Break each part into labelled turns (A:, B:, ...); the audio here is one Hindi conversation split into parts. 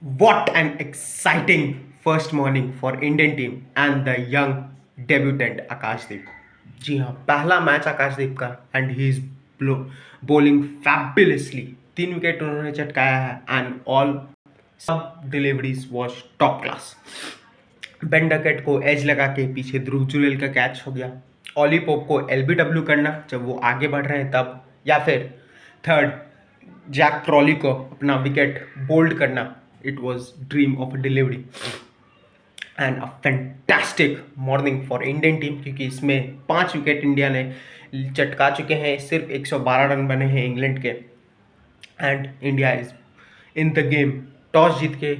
A: What an exciting first morning for Indian team and the young debutant Akashdeep. जी हाँ, पहला मैच आकाशदीप का and he is bowling fabulously. 3 wicket उन्होंने चटकाया है एंड ऑल सब deliveries was top class. Ben Duckett को एज लगा के पीछे ध्रुव जुरेल का कैच हो गया। ऑली पोप को एलबीडब्ल्यू करना जब वो आगे बढ़ रहे हैं तब, या फिर थर्ड जैक क्रॉली को अपना विकेट बोल्ड करना, it was dream of delivery and a fantastic morning for Indian team, क्योंकि इसमें 5 विकेट इंडिया ने चटका चुके हैं। सिर्फ 112 रन बने हैं इंग्लैंड के and India is in the game. Toss जीत के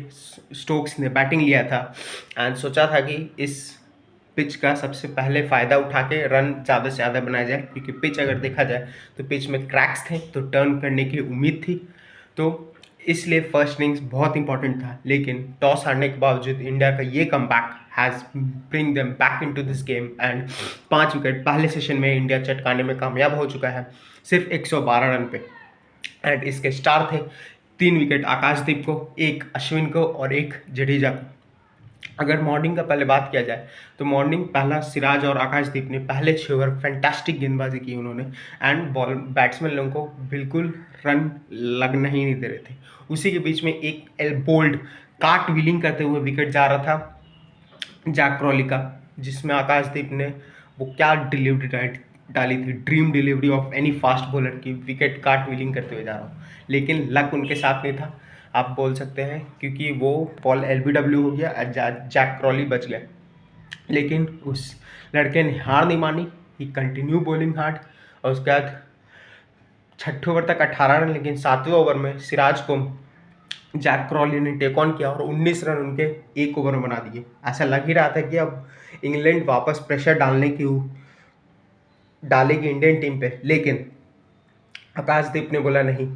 A: स्टोक्स ने बैटिंग लिया था एंड सोचा था कि इस पिच का सबसे पहले फ़ायदा उठा के रन ज़्यादा से ज़्यादा बनाया जाए, क्योंकि पिच अगर देखा जाए तो पिच में क्रैक्स थे तो टर्न करने की उम्मीद थी। तो इसलिए फर्स्ट इनिंग्स बहुत इंपॉर्टेंट था, लेकिन टॉस हारने के बावजूद इंडिया का ये comeback has bring them back into this game and 5 wicket पहले सेशन में इंडिया चटकाने में कामयाब हो चुका है सिर्फ 112 रन पे। एंड इसके स्टार थे 3 विकेट आकाशदीप को, एक अश्विन को और एक जडेजा को। अगर मॉर्निंग का पहले बात किया जाए तो मॉर्निंग पहला सिराज और आकाशदीप ने पहले 6 ओवर फैंटास्टिक गेंदबाजी की उन्होंने एंड बॉल बैट्समैन लोगों को बिल्कुल रन लगना ही नहीं दे रहे थे। उसी के बीच में एक एल बोल्ड कार्ट व्हीलिंग करते हुए विकेट जा रहा था जैक क्रॉली का, जिसमें आकाशदीप ने वो क्या डिलीवरी डाली थी, dream delivery of any fast bowler की, विकेट कार्ट व्हीलिंग करते हुए जा रहा हूँ। लेकिन लक उनके साथ नहीं था, आप बोल सकते हैं, क्योंकि वो बॉल एलबीडब्ल्यू हो गया, जैक क्रॉली बच गया। लेकिन उस लड़के ने हार नहीं मानी, ही कंटिन्यू बॉलिंग हार्ड और उसके बाद 6ठे ओवर तक 18 रन, लेकिन 7वें ओवर में सिराज को जैक क्रॉली ने टेक ऑन किया और 19 रन उनके 1 ओवर में बना दिए। ऐसा लग ही रहा था कि अब इंग्लैंड वापस प्रेशर डालेगी इंडियन टीम पे, लेकिन आकाशदीप ने बोला नहीं,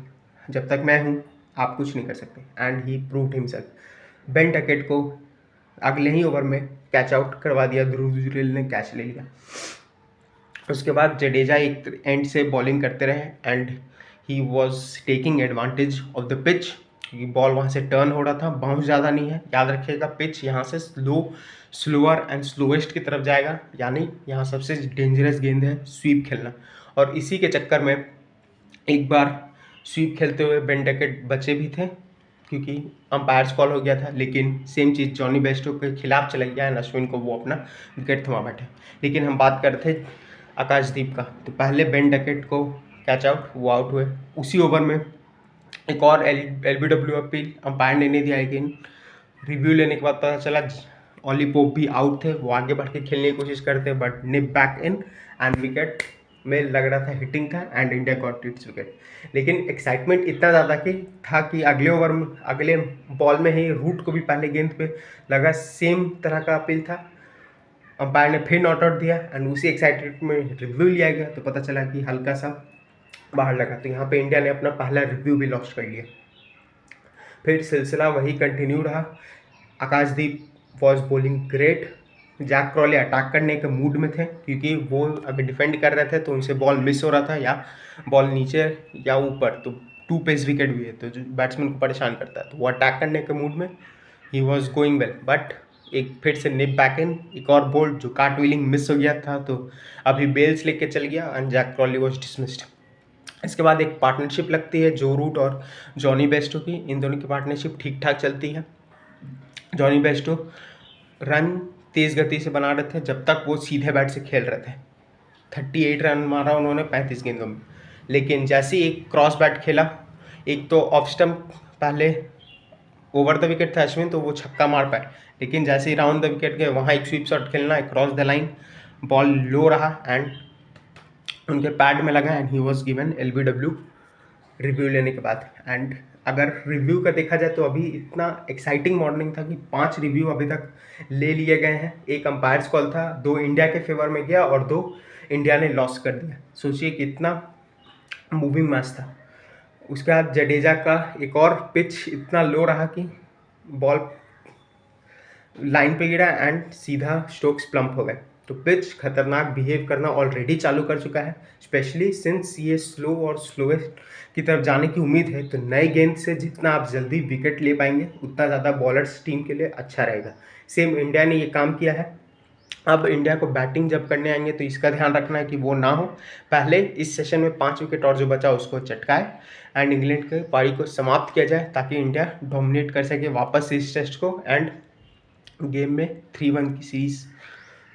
A: जब तक मैं हूँ आप कुछ नहीं कर सकते and he proved himself. Ben Duckett को अगले ही ओवर में कैच आउट करवा दिया, ध्रुव जुरेल ने कैच ले लिया। उसके बाद जडेजा एक एंड से बॉलिंग करते रहे and he was taking advantage of the pitch, क्योंकि बॉल वहाँ से टर्न हो रहा था, बाउंस ज़्यादा नहीं है। याद रखिएगा पिच यहाँ से स्लोअर एंड स्लोएस्ट की तरफ जाएगा, यानी यहाँ सबसे डेंजरस गेंद है स्वीप खेलना। और इसी के चक्कर में एक बार स्वीप खेलते हुए बेन डकेट बचे भी थे, क्योंकि अंपायर्स कॉल हो गया था, लेकिन सेम चीज़ जॉनी बेस्टो के खिलाफ चला गया एंड अश्विन को वो अपना विकेट थमा बैठे। लेकिन हम बात कर रहे थे आकाशदीप का, तो पहले बेन डकेट को कैच आउट, वो आउट हुए। उसी ओवर में एक और एलबीडब्ल्यू अपील अंपायर ने नहीं दिया, लेकिन रिव्यू लेने के बाद पता चला ऑली पोप भी आउट थे। वो आगे बढ़ के खेलने की कोशिश करते but nib back in and wicket में लग रहा था हिटिंग था and India got its wicket. लेकिन एक्साइटमेंट इतना ज़्यादा था कि अगले ओवर में, अगले बॉल में ही रूट को भी पहले गेंद पे लगा, सेम तरह का अपील था। अंपायर ने फिर नॉट आउट दिया एंड उसी एक्साइटेड में रिव्यू लिया गया तो पता चला कि हल्का सा बाहर लगा, तो यहाँ पे इंडिया ने अपना पहला रिव्यू भी लॉस्ट कर लिया। फिर सिलसिला वही कंटिन्यू रहा। Akashdeep was bowling great, Jack Crawley attack करने के मूड में थे, क्योंकि वो अगर डिफेंड कर रहे थे तो उनसे बॉल मिस हो रहा था या बॉल नीचे या ऊपर, तो 2 पेस विकेट भी है तो जो बैट्समैन को परेशान करता है, तो वो अटैक करने के मूड में he was going well. But एक फिर से निप बैक इन, एक और बोल्ड जो कार्ट व्हीलिंग मिस हो गया था, तो अभी बेल्स लेके चल गया and Zak Crawley was dismissed. इसके बाद एक पार्टनरशिप लगती है जो रूट और जॉनी बेस्टो की, इन दोनों की पार्टनरशिप ठीक ठाक चलती है। जॉनी बेस्टो रन तेज़ गति से बना रहे थे जब तक वो सीधे बैट से खेल रहे थे। 38 रन मारा उन्होंने 35 गेंदों में, लेकिन जैसे ही एक क्रॉस बैट खेला, एक तो ऑफ स्टम्प पहले ओवर द विकेट था अश्विन, तो वो छक्का मार पाए, लेकिन जैसे ही राउंड द विकेट गए वहाँ एक स्वीप शॉट खेलना, एक क्रॉस द लाइन, बॉल लो रहा एंड उनके पैड में लगा and he was given LBW review लेने के बाद। एंड अगर रिव्यू का देखा जाए तो अभी इतना एक्साइटिंग मॉर्निंग था कि 5 रिव्यू अभी तक ले लिए गए हैं। एक अंपायर्स कॉल था, 2 इंडिया के फेवर में गया और 2 इंडिया ने लॉस कर दिया। सोचिए कितना मूविंग मैच था। उसके बाद जडेजा का एक और पिच इतना लो रहा कि बॉल लाइन पे गिरा एंड सीधा स्टोक्स प्लम्प हो गए। तो पिच खतरनाक बिहेव करना ऑलरेडी चालू कर चुका है, स्पेशली सिंस ये स्लो और स्लोएस्ट की तरफ जाने की उम्मीद है। तो नए गेंद से जितना आप जल्दी विकेट ले पाएंगे उतना ज़्यादा बॉलर्स टीम के लिए अच्छा रहेगा। सेम इंडिया ने ये काम किया है। अब इंडिया को बैटिंग जब करने आएंगे तो इसका ध्यान रखना है कि वो ना हो, पहले इस सेशन में 5 विकेट और जो बचा उसको चटकाए एंड इंग्लैंड के पारी को समाप्त किया जाए, ताकि इंडिया डोमिनेट कर सके वापस इस टेस्ट को एंड गेम में 3-1 की सीरीज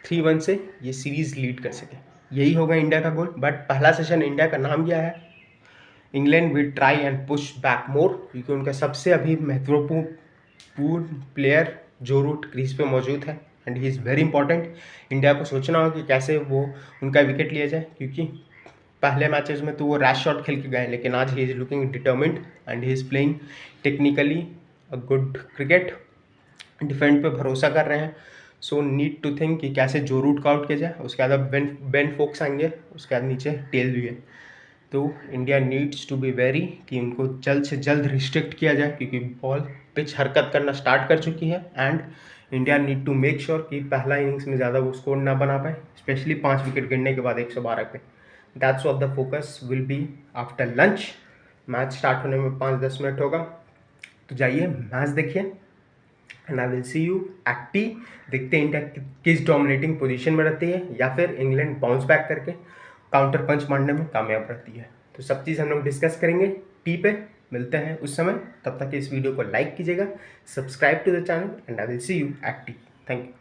A: 3-1 से ये सीरीज़ लीड कर सके। यही होगा इंडिया का गोल। बट पहला सेशन इंडिया का नाम गया है England will try and push back more, क्योंकि उनका सबसे अभी महत्वपूर्ण प्लेयर जो रूट क्रीज पे मौजूद है and he is very important. India को सोचना होगा कि कैसे वो उनका विकेट लिया जाए, क्योंकि पहले मैचेस में तो वो रैश शॉट खेल के गए, लेकिन आज he is looking determined and he is playing technically a good cricket. Defend पे भरोसा कर रहे हैं। सो नीड टू थिंक कि कैसे जो रूट का आउट किया जाए। उसके बाद बेन फोक्स आएंगे, उसके बाद नीचे टेल भी है। तो India needs to be very कि उनको जल्द से जल्द रिस्ट्रिक्ट किया जाए, क्योंकि बॉल पिच हरकत करना स्टार्ट कर चुकी है and India need to make sure कि पहला इनिंग्स में ज़्यादा वो स्कोर ना बना पाए, स्पेशली 5 विकेट गिरने के बाद 112 पे। That's of the focus will be after lunch. Match start होने में 5-10 मिनट होगा, तो जाइए मैच देखिए and I will see you at T. देखते हैं इंडिया किस डोमिनेटिंग पोजीशन में रहती है या फिर इंग्लैंड बाउंस बैक करके काउंटर पंच मारने में कामयाब रहती है। तो सब चीज़ हम लोग डिस्कस करेंगे टी पे। मिलते हैं उस समय, तब तक इस वीडियो को लाइक कीजिएगा, subscribe to the channel and I will see you at tea. Thank you.